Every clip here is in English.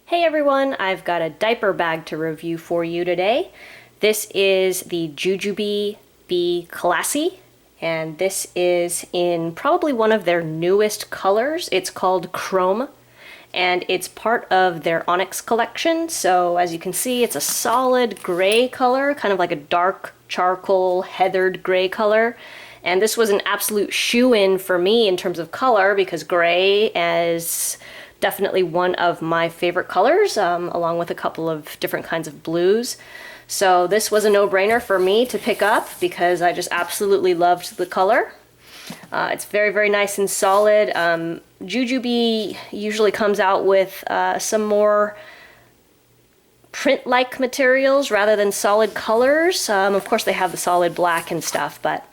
Hey everyone, I've got a diaper bag to review for you today. This is the Jujube Be Classy, and this is in probably one of their newest colors. It's called Chrome, and it's part of their Onyx collection. So as you can see, it's a solid gray color, kind of like a dark charcoal heathered gray color. And this was an absolute shoe-in for me in terms of color because gray is definitely one of my favorite colors, along with a couple of different kinds of blues. So this was a no-brainer for me to pick up because I just absolutely loved the color. It's very, very nice and solid. Jujube usually comes out with some more print-like materials rather than solid colors. Of course, they have the solid black and stuff, but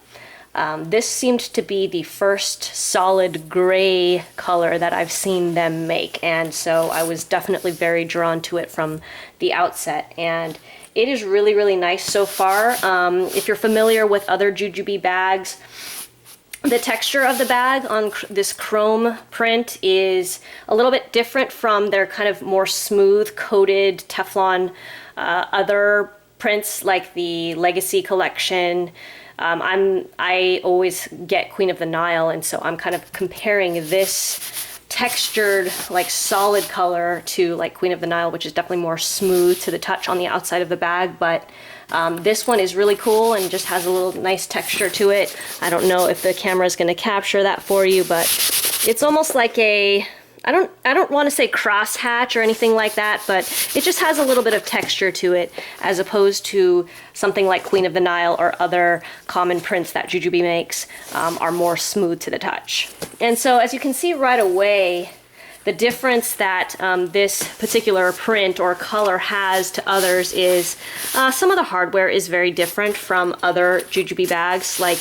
this seemed to be the first solid gray color that I've seen them make, and so I was definitely very drawn to it from the outset. And it is really, really nice so far. If you're familiar with other Jujube bags, the texture of the bag on this chrome print is a little bit different from their kind of more smooth coated Teflon other prints like the Legacy collection. I always get Queen of the Nile, and so I'm kind of comparing this textured, like solid color to like Queen of the Nile, which is definitely more smooth to the touch on the outside of the bag. But this one is really cool and just has a little nice texture to it. I don't know if the camera is going to capture that for you, but it's almost like a, I don't want to say crosshatch or anything like that, but it just has a little bit of texture to it as opposed to something like Queen of the Nile or other common prints that Jujube makes are more smooth to the touch. And so as you can see right away, the difference that this particular print or color has to others is some of the hardware is very different from other Jujube bags. Like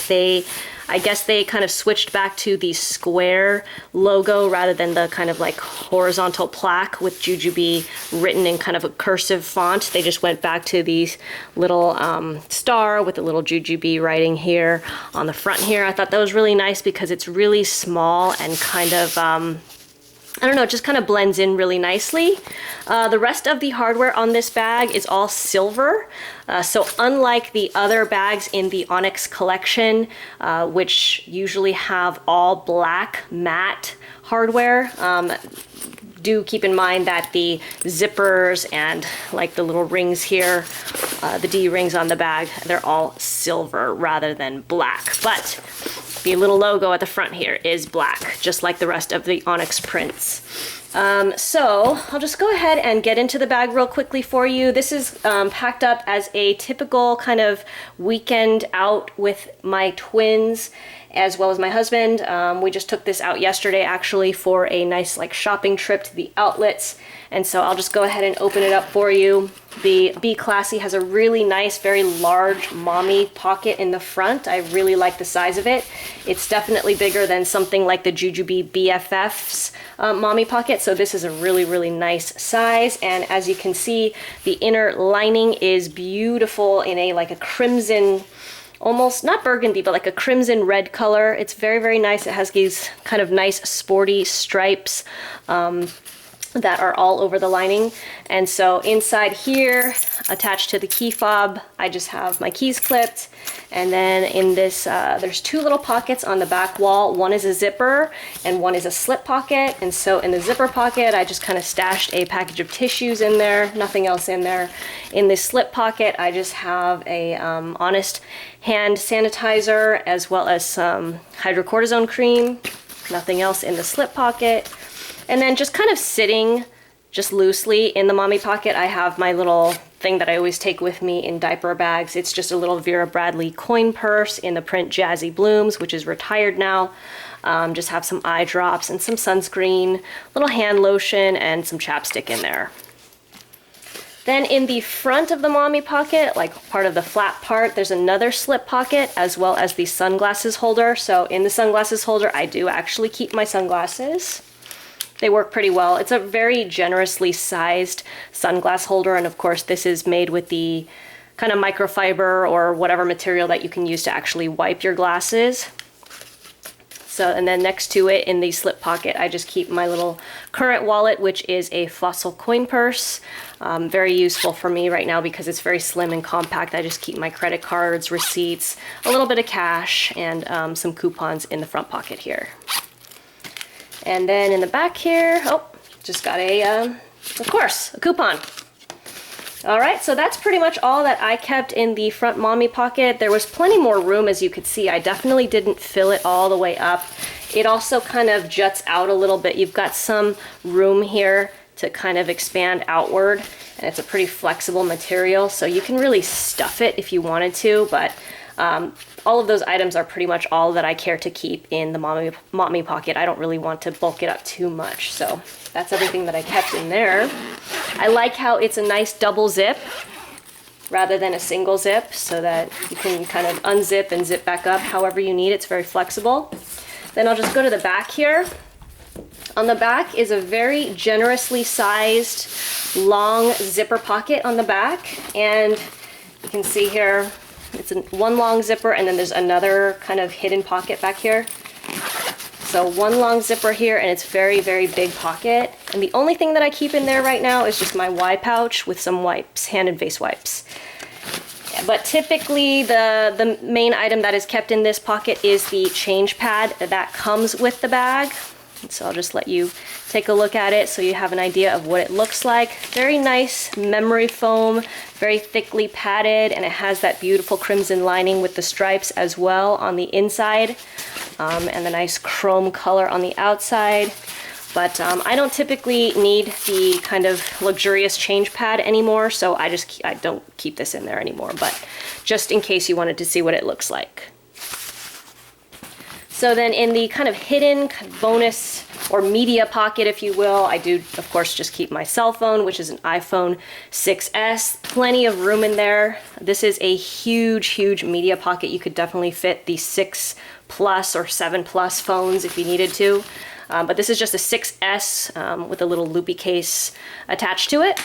I guess they kind of switched back to the square logo rather than the kind of like horizontal plaque with Jujube written in kind of a cursive font. They just went back to these little star with the little Jujube writing here on the front here. I thought that was really nice because it's really small and kind of I don't know, it just kind of blends in really nicely. The rest of the hardware on this bag is all silver. So unlike the other bags in the Onyx collection, which usually have all black matte hardware, do keep in mind that the zippers and like the little rings here, the D rings on the bag, they're all silver rather than black. But the little logo at the front here is black, just like the rest of the Onyx prints. So I'll just go ahead and get into the bag real quickly for you. This is packed up as a typical kind of weekend out with my twins as well as my husband. We just took this out yesterday actually for a nice like shopping trip to the outlets. And so I'll just go ahead and open it up for you. The Be Classy has a really nice, very large mommy pocket in the front. I really like the size of it. It's definitely bigger than something like the Jujube BFF's mommy pocket. So this is a really, really nice size. And as you can see, the inner lining is beautiful in a like a crimson, almost not burgundy, but like a crimson red color. It's very, very nice. It has these kind of nice sporty stripes that are all over the lining. And so inside here, attached to the key fob, I just have my keys clipped. And then in this, there's two little pockets on the back wall. One is a zipper and one is a slip pocket. And so in the zipper pocket, I just kind of stashed a package of tissues in there, nothing else in there. In this slip pocket, I just have a Honest hand sanitizer as well as some hydrocortisone cream, nothing else in the slip pocket. And then just kind of sitting just loosely in the mommy pocket, I have my little thing that I always take with me in diaper bags. It's just a little Vera Bradley coin purse in the print Jazzy Blooms, which is retired now. Just have some eye drops and some sunscreen, little hand lotion, and some chapstick in there. Then in the front of the mommy pocket, like part of the flat part, there's another slip pocket as well as the sunglasses holder. So in the sunglasses holder, I do actually keep my sunglasses. They work pretty well. It's a very generously sized sunglass holder, and of course this is made with the kind of microfiber or whatever material that you can use to actually wipe your glasses. So, and then next to it in the slip pocket, I just keep my little current wallet, which is a fossil coin purse. Very useful for me right now because it's very slim and compact. I just keep my credit cards, receipts, a little bit of cash, and some coupons in the front pocket here. And then in the back here, oh, just got of course, a coupon. All right, so that's pretty much all that I kept in the front mommy pocket. There was plenty more room, as you could see. I definitely didn't fill it all the way up. It also kind of juts out a little bit. You've got some room here to kind of expand outward, and it's a pretty flexible material, so you can really stuff it if you wanted to, but all of those items are pretty much all that I care to keep in the mommy pocket. I don't really want to bulk it up too much, so that's everything that I kept in there. I like how it's a nice double zip rather than a single zip, so that you can kind of unzip and zip back up however you need. It's very flexible. Then I'll just go to the back here. On the back is a very generously sized long zipper pocket on the back, and you can see here it's one long zipper, and then there's another kind of hidden pocket back here. So one long zipper here, and it's very, very big pocket. And the only thing that I keep in there right now is just my Y pouch with some wipes, hand and face wipes. But typically the main item that is kept in this pocket is the change pad that comes with the bag. So I'll just let you take a look at it so you have an idea of what it looks like. Very nice memory foam, very thickly padded, and it has that beautiful crimson lining with the stripes as well on the inside, and the nice chrome color on the outside. But I don't typically need the kind of luxurious change pad anymore, so I don't keep this in there anymore, but just in case you wanted to see what it looks like. So then in the kind of hidden bonus or media pocket, if you will, I do, of course, just keep my cell phone, which is an iPhone 6S. Plenty of room in there. This is a huge, huge media pocket. You could definitely fit the 6 Plus or 7 Plus phones if you needed to. But this is just a 6S with a little loopy case attached to it.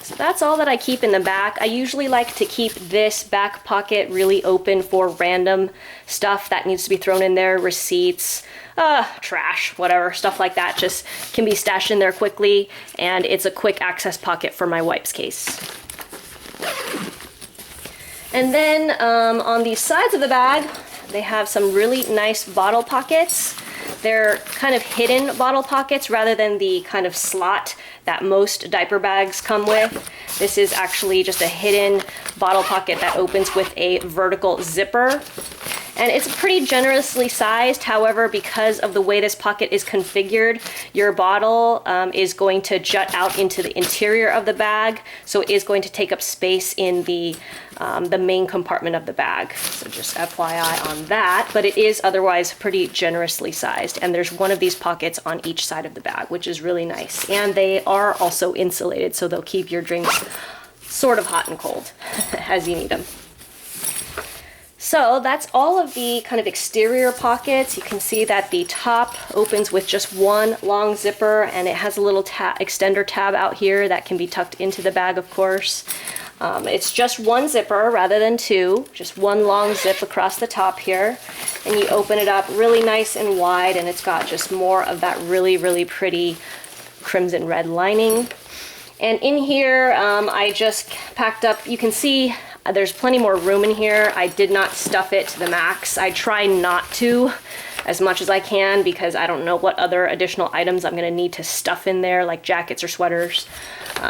So that's all that I keep in the back. I usually like to keep this back pocket really open for random stuff that needs to be thrown in there, receipts, trash, whatever, stuff like that just can be stashed in there quickly, and it's a quick access pocket for my wipes case. And then on the sides of the bag, they have some really nice bottle pockets. They're kind of hidden bottle pockets rather than the kind of slot that most diaper bags come with. This is actually just a hidden bottle pocket that opens with a vertical zipper. And it's pretty generously sized. However, because of the way this pocket is configured, your bottle is going to jut out into the interior of the bag. So it is going to take up space in the main compartment of the bag. So just FYI on that, but it is otherwise pretty generously sized. And there's one of these pockets on each side of the bag, which is really nice. And they are also insulated, so they'll keep your drinks sort of hot and cold as you need them. So that's all of the kind of exterior pockets. You can see that the top opens with just one long zipper, and it has a little extender tab out here that can be tucked into the bag, of course. It's just one zipper rather than two, just one long zip across the top here. And you open it up really nice and wide, and it's got just more of that really, really pretty crimson red lining. And in here, I just packed up, you can see there's plenty more room in here. I did not stuff it to the max. I try not to as much as I can because I don't know what other additional items I'm gonna need to stuff in there, like jackets or sweaters.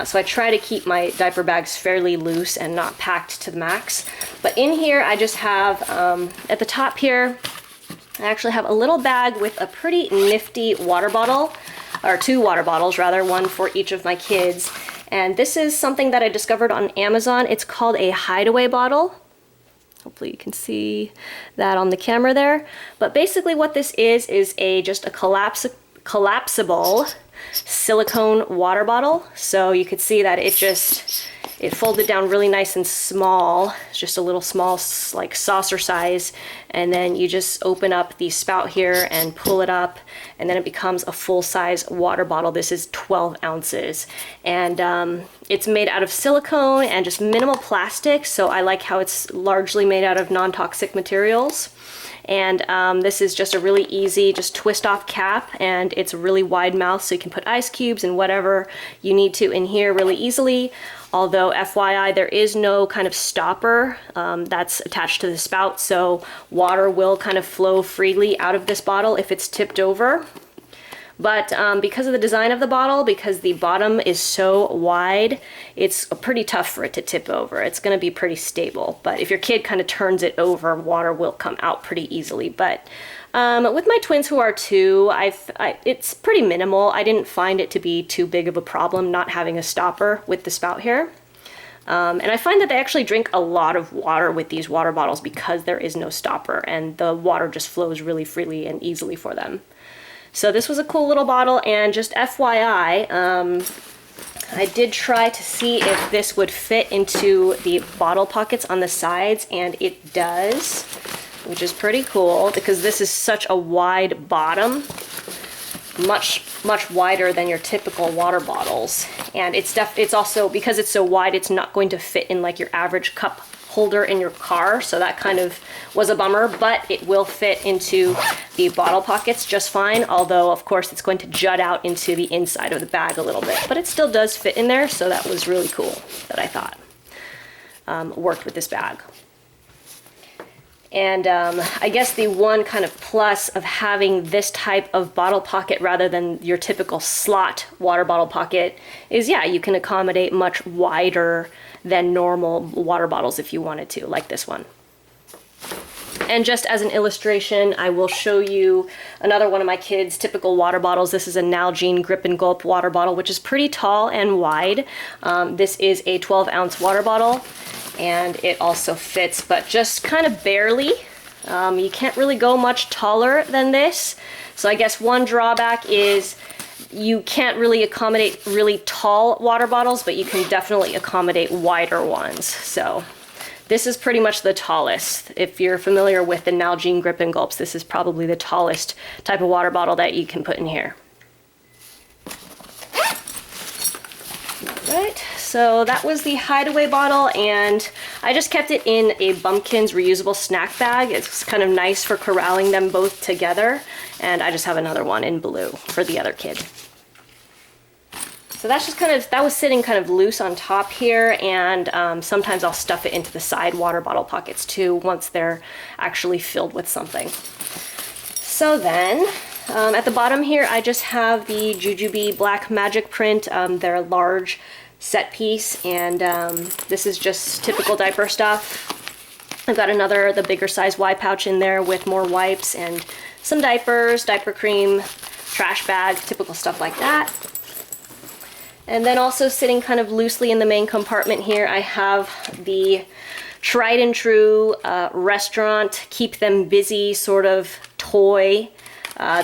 So I try to keep my diaper bags fairly loose and not packed to the max. But in here, I just have, at the top here, I actually have a little bag with a pretty nifty water bottle, or 2 water bottles rather, one for each of my kids. And this is something that I discovered on Amazon. It's called a hideaway bottle. Hopefully you can see that on the camera there. But basically what this is just a collapsible silicone water bottle. So you could see that it folded down really nice and small. It's just a little small, like saucer size. And then you just open up the spout here and pull it up, and then it becomes a full-size water bottle. This is 12 ounces. And it's made out of silicone and just minimal plastic, so I like how it's largely made out of non-toxic materials. And this is just a really easy, just twist off cap, and it's a really wide mouth, so you can put ice cubes and whatever you need to in here really easily. Although FYI, there is no kind of stopper that's attached to the spout, so water will kind of flow freely out of this bottle if it's tipped over. But because of the design of the bottle, because the bottom is so wide, it's pretty tough for it to tip over. It's going to be pretty stable. But if your kid kind of turns it over, water will come out pretty easily. But with my twins who are 2, it's pretty minimal. I didn't find it to be too big of a problem not having a stopper with the spout here. And I find that they actually drink a lot of water with these water bottles because there is no stopper, and the water just flows really freely and easily for them. So this was a cool little bottle, and just FYI, I did try to see if this would fit into the bottle pockets on the sides, and it does, which is pretty cool because this is such a wide bottom, much wider than your typical water bottles. And it's also, because it's so wide, it's not going to fit in like your average cup holder in your car, so that kind of was a bummer, but it will fit into the bottle pockets just fine, although of course it's going to jut out into the inside of the bag a little bit, but it still does fit in there, so that was really cool that I thought worked with this bag. And I guess the one kind of plus of having this type of bottle pocket rather than your typical slot water bottle pocket is, yeah, you can accommodate much wider than normal water bottles if you wanted to, like this one. And just as an illustration, I will show you another one of my kids' typical water bottles. This is a Nalgene Grip and Gulp water bottle, which is pretty tall and wide. This is a 12-ounce water bottle, and it also fits, but just kind of barely. You can't really go much taller than this. So I guess one drawback is you can't really accommodate really tall water bottles, but you can definitely accommodate wider ones. So this is pretty much the tallest. If you're familiar with the Nalgene Grip and Gulps, this is probably the tallest type of water bottle that you can put in here. Right, so that was the Hideaway bottle, and I just kept it in a Bumpkins reusable snack bag. It's kind of nice for corralling them both together, and I just have another one in blue for the other kid. So that's just kind of, that was sitting kind of loose on top here, and sometimes I'll stuff it into the side water bottle pockets too once they're actually filled with something. So then, at the bottom here, I just have the Jujube Black Magic print. They're a large set piece, and this is just typical diaper stuff. I've got the bigger size Y pouch in there with more wipes and some diapers, diaper cream, trash bag, typical stuff like that. And then also sitting kind of loosely in the main compartment here, I have the tried and true restaurant, keep them busy sort of toy.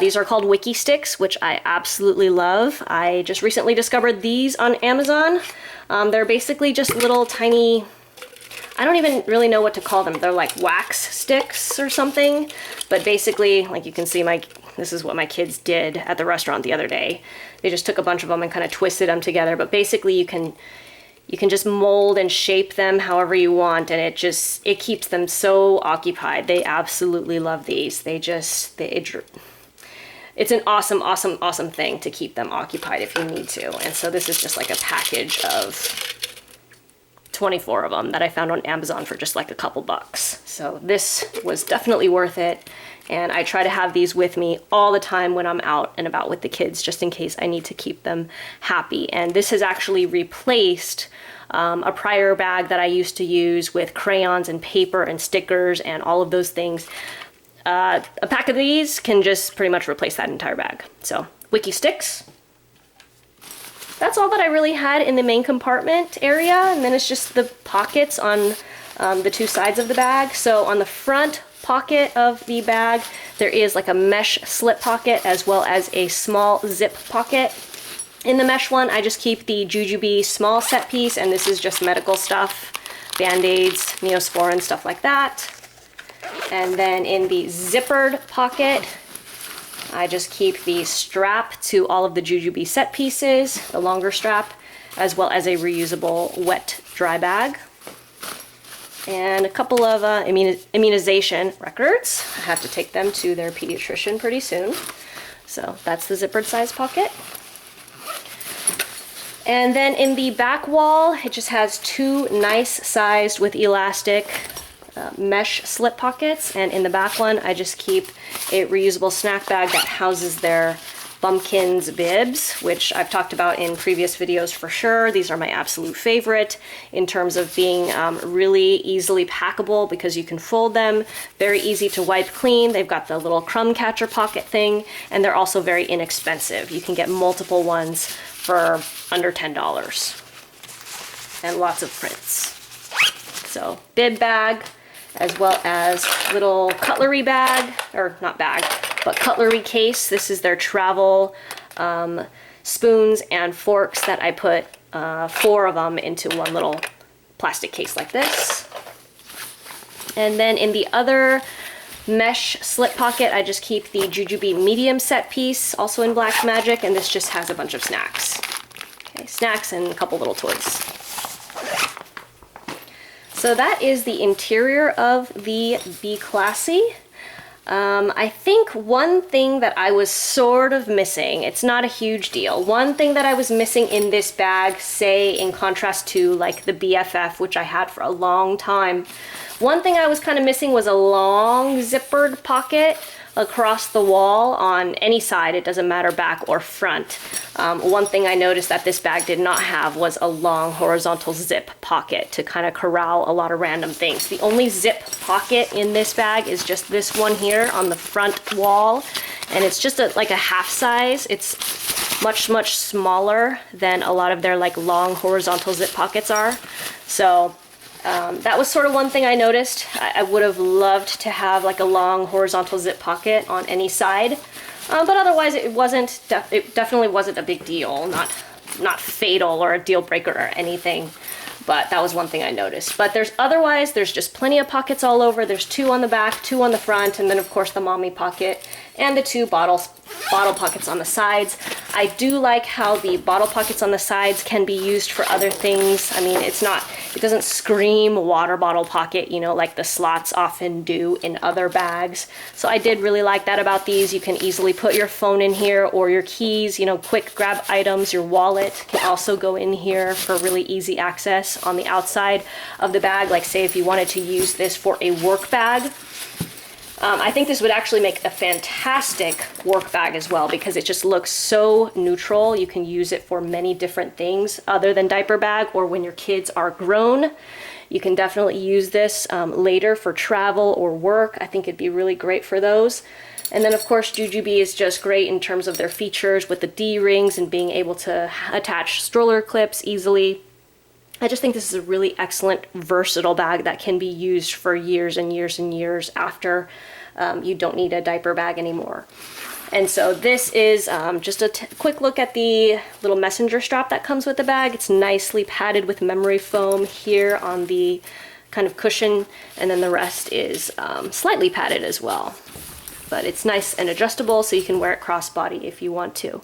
These are called Wiki Sticks, which I absolutely love. I just recently discovered these on Amazon. They're basically just little tiny, I don't even really know what to call them. They're like wax sticks or something. But basically, like you can see, this is what my kids did at the restaurant the other day. They just took a bunch of them and kind of twisted them together. But basically you can just mold and shape them however you want, and it keeps them so occupied. They absolutely love these. It's an awesome, awesome, awesome thing to keep them occupied if you need to. And so this is just like a package of 24 of them that I found on Amazon for just like a couple bucks. So this was definitely worth it. And I try to have these with me all the time when I'm out and about with the kids, just in case I need to keep them happy. And this has actually replaced a prior bag that I used to use with crayons and paper and stickers and all of those things. A pack of these can just pretty much replace that entire bag. So, Wiki Sticks. That's all that I really had in the main compartment area, and then it's just the pockets on the two sides of the bag. So on the front pocket of the bag, there is like a mesh slip pocket as well as a small zip pocket. In the mesh one, I just keep the Jujube small set piece, and this is just medical stuff, Band-Aids, Neosporin, stuff like that. And then in the zippered pocket, I just keep the strap to all of the Jujube set pieces, the longer strap, as well as a reusable wet dry bag. and a couple of immunization records. I have to take them to their pediatrician pretty soon. So that's the zippered size pocket. And then in the back wall, it just has two nice sized with elastic mesh slip pockets. And in the back one, I just keep a reusable snack bag that houses their Bumpkins bibs, which I've talked about in previous videos for sure. These are my absolute favorite in terms of being really easily packable because you can fold them, very easy to wipe clean. They've got the little crumb catcher pocket thing, and they're also very inexpensive. You can get multiple ones for under $10 and lots of prints. So bib bag, as well as little cutlery bag, or not bag, but cutlery case. This is their travel spoons and forks that I put 4 of them into one little plastic case like this. And then in the other mesh slip pocket, I just keep the Jujube medium set piece, also in Black Magic, and this just has a bunch of snacks. Okay, snacks and a couple little toys. So that is the interior of the Be Classy. I think one thing that I was sort of missing, it's not a huge deal, one thing that I was missing in this bag, say in contrast to like the BFF, which I had for a long time, one thing I was kind of missing was a long zippered pocket across the wall on any side. It doesn't matter back or front. One thing I noticed that this bag did not have was a long horizontal zip pocket to kind of corral a lot of random things. The only zip pocket in this bag is just this one here on the front wall, and it's just like a half size. It's much smaller than a lot of their like long horizontal zip pockets are. So that was sort of one thing I noticed. I would have loved to have like a long horizontal zip pocket on any side, but otherwise it definitely wasn't a big deal, not fatal or a deal breaker or anything. But that was one thing I noticed. But otherwise there's just plenty of pockets all over. There's 2 on the back, 2 on the front, and then of course the mommy pocket and the 2 bottle pockets on the sides. I do like how the bottle pockets on the sides can be used for other things. I mean, it doesn't scream water bottle pocket, you know, like the slots often do in other bags. So I did really like that about these. You can easily put your phone in here or your keys, you know, quick grab items. Your wallet can also go in here for really easy access on the outside of the bag. Like say if you wanted to use this for a work bag, I think this would actually make a fantastic work bag as well because it just looks so neutral. You can use it for many different things other than diaper bag or when your kids are grown. You can definitely use this later for travel or work. I think it'd be really great for those. And then of course Jujube is just great in terms of their features with the D-rings and being able to attach stroller clips easily. I just think this is a really excellent, versatile bag that can be used for years and years and years after you don't need a diaper bag anymore. And so this is just a quick look at the little messenger strap that comes with the bag. It's nicely padded with memory foam here on the kind of cushion, and then the rest is slightly padded as well. But it's nice and adjustable, so you can wear it crossbody if you want to.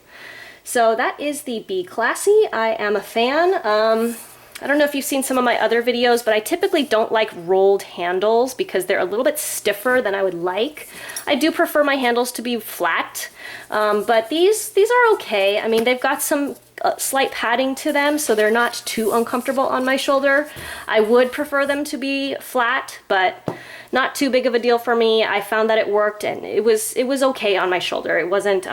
So that is the Be Classy. I am a fan. I don't know if you've seen some of my other videos, but I typically don't like rolled handles because they're a little bit stiffer than I would like. I do prefer my handles to be flat, but these are okay. I mean, they've got some slight padding to them, so they're not too uncomfortable on my shoulder. I would prefer them to be flat, but not too big of a deal for me. I found that it worked, and it was okay on my shoulder. It wasn't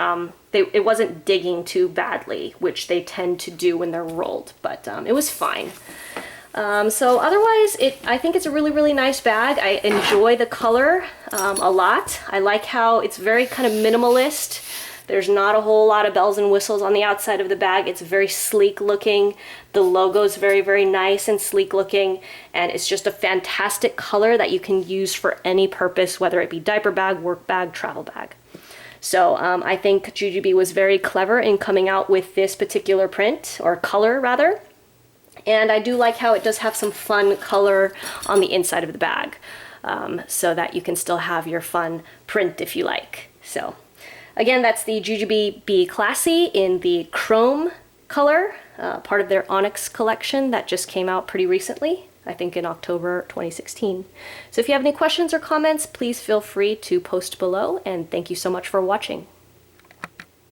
it wasn't digging too badly, which they tend to do when they're rolled, but it was fine. So otherwise, I think it's a really nice bag. I enjoy the color a lot. I like how it's very kind of minimalist. There's not a whole lot of bells and whistles on the outside of the bag. It's very sleek looking. The logo is very nice and sleek looking, and it's just a fantastic color that you can use for any purpose, whether it be diaper bag, work bag, travel bag. So I think Jujube was very clever in coming out with this particular print, or color rather. And I do like how it does have some fun color on the inside of the bag, so that you can still have your fun print if you like. So again, that's the Jujube Be Classy in the chrome color, part of their Onyx collection that just came out pretty recently. I think in October 2016. So if you have any questions or comments, please feel free to post below, and thank you so much for watching.